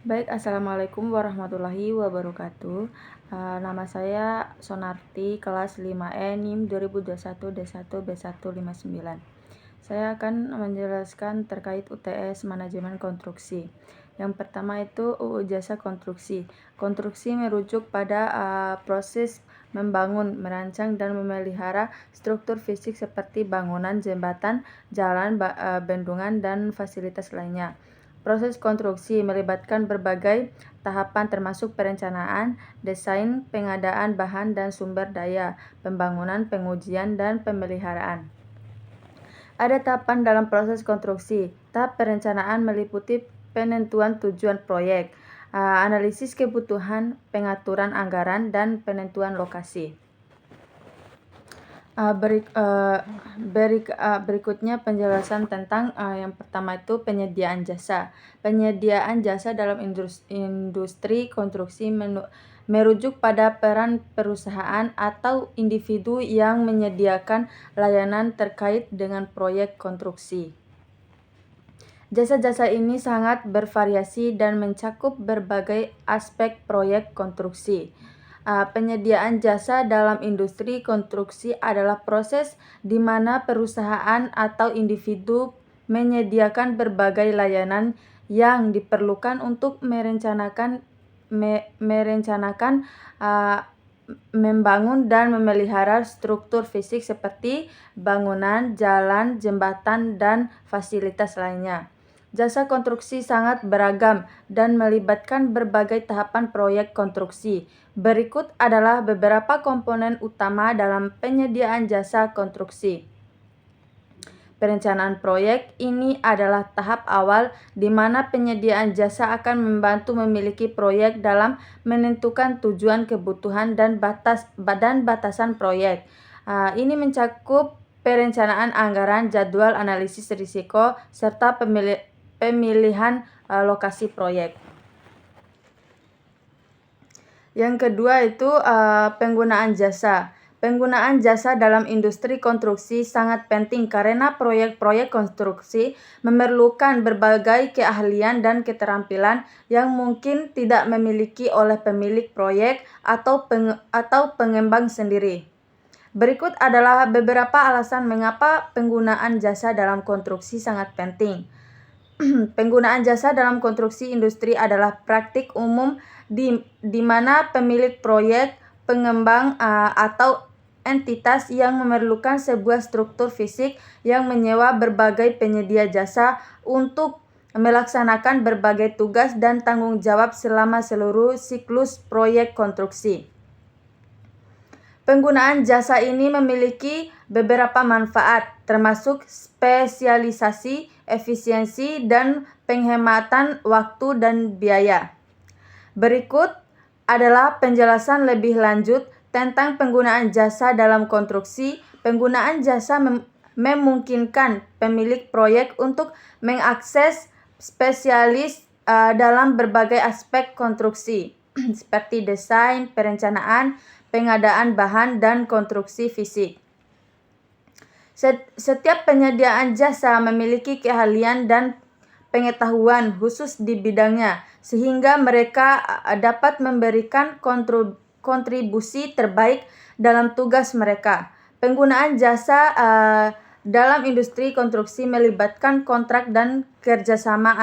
Baik, assalamualaikum warahmatullahi wabarakatuh. Nama saya Sonarti, kelas 5E, NIM 2021 D1 B159. Saya akan menjelaskan terkait UTS Manajemen Konstruksi. Yang pertama itu UU Jasa Konstruksi. Konstruksi merujuk pada proses membangun, merancang, dan memelihara struktur fisik seperti bangunan, jembatan, jalan, bendungan, dan fasilitas lainnya. Proses konstruksi melibatkan berbagai tahapan termasuk perencanaan, desain, pengadaan bahan dan sumber daya, pembangunan, pengujian, dan pemeliharaan. Ada tahapan dalam proses konstruksi. Tahap perencanaan meliputi penentuan tujuan proyek, analisis kebutuhan, pengaturan anggaran, dan penentuan lokasi. Berikutnya penjelasan tentang yang pertama itu penyediaan jasa. Penyediaan jasa dalam industri konstruksi merujuk pada peran perusahaan atau individu yang menyediakan layanan terkait dengan proyek konstruksi. Jasa-jasa ini sangat bervariasi dan mencakup berbagai aspek proyek konstruksi. Penyediaan jasa dalam industri konstruksi adalah proses di mana perusahaan atau individu menyediakan berbagai layanan yang diperlukan untuk merencanakan, membangun dan memelihara struktur fisik seperti bangunan, jalan, jembatan, dan fasilitas lainnya. Jasa konstruksi sangat beragam dan melibatkan berbagai tahapan proyek konstruksi. Berikut adalah beberapa komponen utama dalam penyediaan jasa konstruksi. Perencanaan proyek ini adalah tahap awal di mana penyediaan jasa akan membantu memiliki proyek dalam menentukan tujuan, kebutuhan, dan batasan proyek. Ini mencakup perencanaan anggaran, jadwal, analisis risiko, serta pemilihan lokasi proyek. Yang kedua itu penggunaan jasa. Penggunaan jasa dalam industri konstruksi sangat penting karena proyek-proyek konstruksi memerlukan berbagai keahlian dan keterampilan yang mungkin tidak memiliki oleh pemilik proyek atau pengembang sendiri. Berikut adalah beberapa alasan mengapa penggunaan jasa dalam konstruksi sangat penting. Penggunaan jasa dalam konstruksi industri adalah praktik umum di mana pemilik proyek, pengembang, atau entitas yang memerlukan sebuah struktur fisik yang menyewa berbagai penyedia jasa untuk melaksanakan berbagai tugas dan tanggung jawab selama seluruh siklus proyek konstruksi. Penggunaan jasa ini memiliki beberapa manfaat, termasuk spesialisasi, efisiensi, dan penghematan waktu dan biaya. Berikut adalah penjelasan lebih lanjut tentang penggunaan jasa dalam konstruksi. Penggunaan jasa memungkinkan pemilik proyek untuk mengakses spesialis dalam berbagai aspek konstruksi, seperti desain, perencanaan, pengadaan bahan, dan konstruksi fisik. Setiap penyediaan jasa memiliki keahlian dan pengetahuan khusus di bidangnya, sehingga mereka dapat memberikan kontribusi terbaik dalam tugas mereka. Penggunaan jasa dalam industri konstruksi melibatkan kontrak dan kerjasama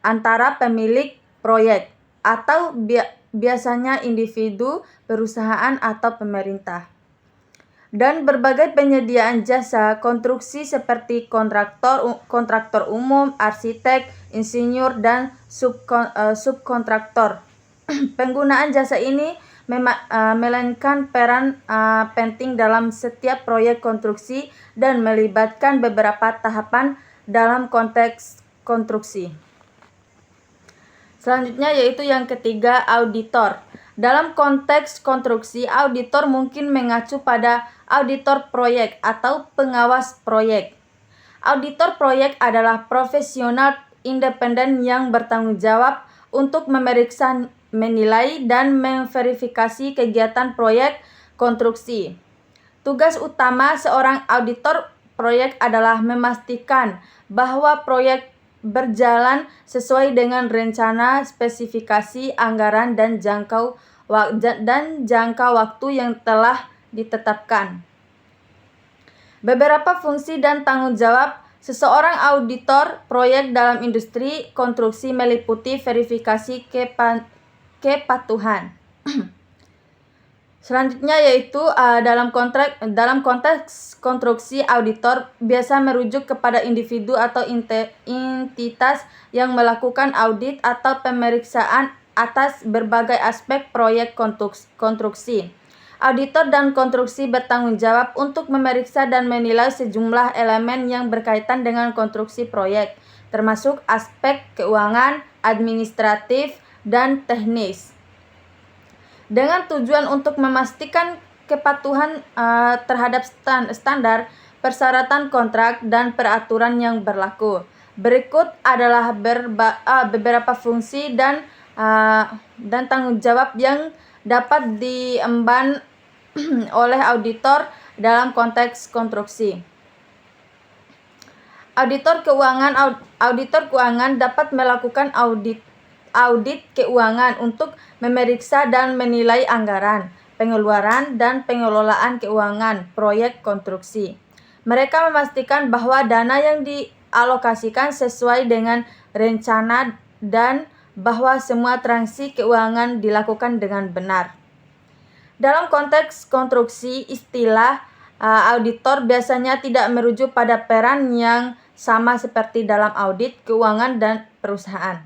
antara pemilik proyek atau biasanya individu, perusahaan, atau pemerintah. Dan berbagai penyediaan jasa konstruksi seperti kontraktor umum, arsitek, insinyur, dan subkontraktor. Penggunaan jasa ini memainkan peran penting dalam setiap proyek konstruksi dan melibatkan beberapa tahapan dalam konteks konstruksi. Selanjutnya yaitu yang ketiga, auditor. Dalam konteks konstruksi, auditor mungkin mengacu pada auditor proyek atau pengawas proyek. Auditor proyek adalah profesional independen yang bertanggung jawab untuk memeriksa, menilai, dan memverifikasi kegiatan proyek konstruksi. Tugas utama seorang auditor proyek adalah memastikan bahwa proyek berjalan sesuai dengan rencana, spesifikasi, anggaran, dan jangka waktu yang telah ditetapkan. Beberapa fungsi dan tanggung jawab seseorang auditor proyek dalam industri konstruksi meliputi verifikasi kepatuhan. Selanjutnya yaitu dalam konteks konstruksi, auditor biasa merujuk kepada individu atau entitas yang melakukan audit atau pemeriksaan atas berbagai aspek proyek konstruksi. Auditor dan konstruksi bertanggung jawab untuk memeriksa dan menilai sejumlah elemen yang berkaitan dengan konstruksi proyek, termasuk aspek keuangan, administratif, dan teknis, dengan tujuan untuk memastikan kepatuhan terhadap standar, persyaratan kontrak, dan peraturan yang berlaku. Berikut adalah beberapa fungsi dan tanggung jawab yang dapat diemban oleh auditor dalam konteks konstruksi. Auditor keuangan dapat melakukan audit keuangan untuk memeriksa dan menilai anggaran, pengeluaran, dan pengelolaan keuangan proyek konstruksi. Mereka memastikan bahwa dana yang dialokasikan sesuai dengan rencana dan bahwa semua transaksi keuangan dilakukan dengan benar. Dalam konteks konstruksi, istilah auditor biasanya tidak merujuk pada peran yang sama seperti dalam audit keuangan dan perusahaan.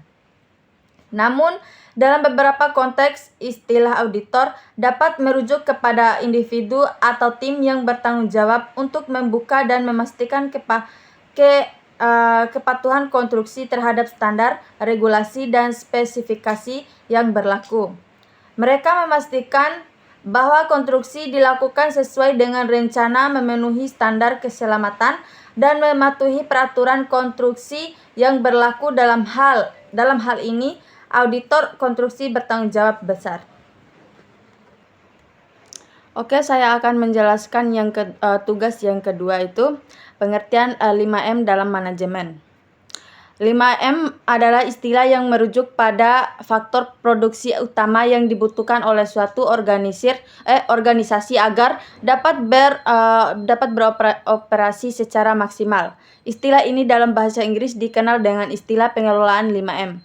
Namun, dalam beberapa konteks, istilah auditor dapat merujuk kepada individu atau tim yang bertanggung jawab untuk membuka dan memastikan kepatuhan konstruksi terhadap standar, regulasi, dan spesifikasi yang berlaku. Mereka memastikan bahwa konstruksi dilakukan sesuai dengan rencana, memenuhi standar keselamatan, dan mematuhi peraturan konstruksi yang berlaku. Dalam hal ini, auditor konstruksi bertanggung jawab besar. Oke, saya akan menjelaskan tugas yang kedua, itu pengertian 5M dalam manajemen. 5M adalah istilah yang merujuk pada faktor produksi utama yang dibutuhkan oleh suatu organisasi agar dapat beroperasi secara maksimal. Istilah ini dalam bahasa Inggris dikenal dengan istilah pengelolaan 5M.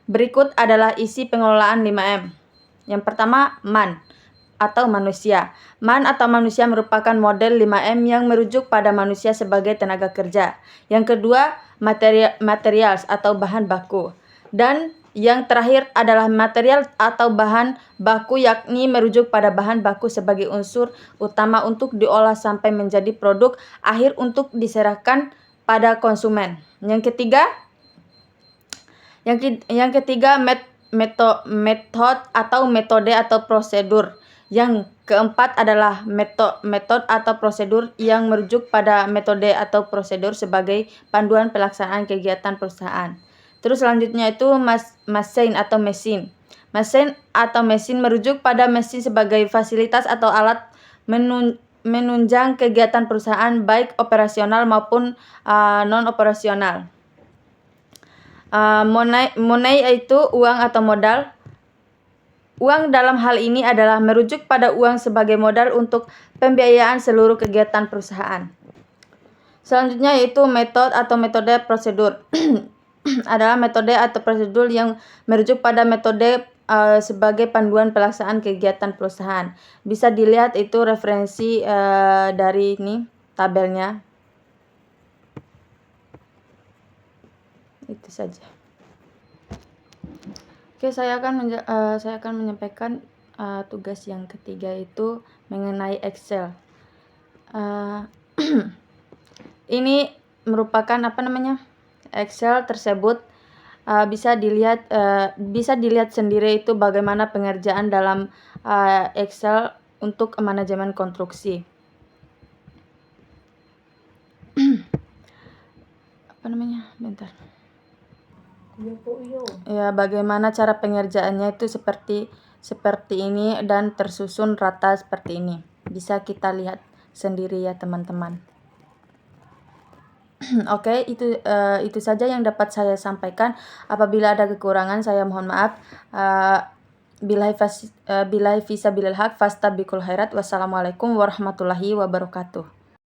Berikut adalah isi pengelolaan 5M. Yang pertama, man atau manusia. Man atau manusia merupakan model 5M yang merujuk pada manusia sebagai tenaga kerja. Yang kedua, materials atau bahan baku. Dan yang terakhir adalah material atau bahan baku, yakni merujuk pada bahan baku sebagai unsur utama untuk diolah sampai menjadi produk akhir untuk diserahkan pada konsumen. Yang ketiga, metode atau prosedur. Yang keempat adalah metode atau prosedur yang merujuk pada metode atau prosedur sebagai panduan pelaksanaan kegiatan perusahaan. Terus selanjutnya itu mesin atau mesin. Mesin atau mesin merujuk pada mesin sebagai fasilitas atau alat menunjang kegiatan perusahaan baik operasional maupun non-operasional. Money itu uang atau modal. Uang dalam hal ini adalah merujuk pada uang sebagai modal untuk pembiayaan seluruh kegiatan perusahaan. Selanjutnya yaitu metode atau metode prosedur. Adalah metode atau prosedur yang merujuk pada metode sebagai panduan pelaksanaan kegiatan perusahaan. Bisa dilihat itu referensi dari ini tabelnya. Itu saja. Oke, saya akan menyampaikan tugas yang ketiga, itu mengenai Excel. Ini merupakan Excel tersebut bisa dilihat sendiri itu bagaimana pengerjaan dalam Excel untuk manajemen konstruksi. Bentar. Ya, bagaimana cara pengerjaannya itu seperti ini dan tersusun rata seperti ini. Bisa kita lihat sendiri ya teman-teman. Oke, itu saja yang dapat saya sampaikan. Apabila ada kekurangan, saya mohon maaf. Billahi fisabilil haq fastabiqul khairat. Wassalamualaikum warahmatullahi wabarakatuh.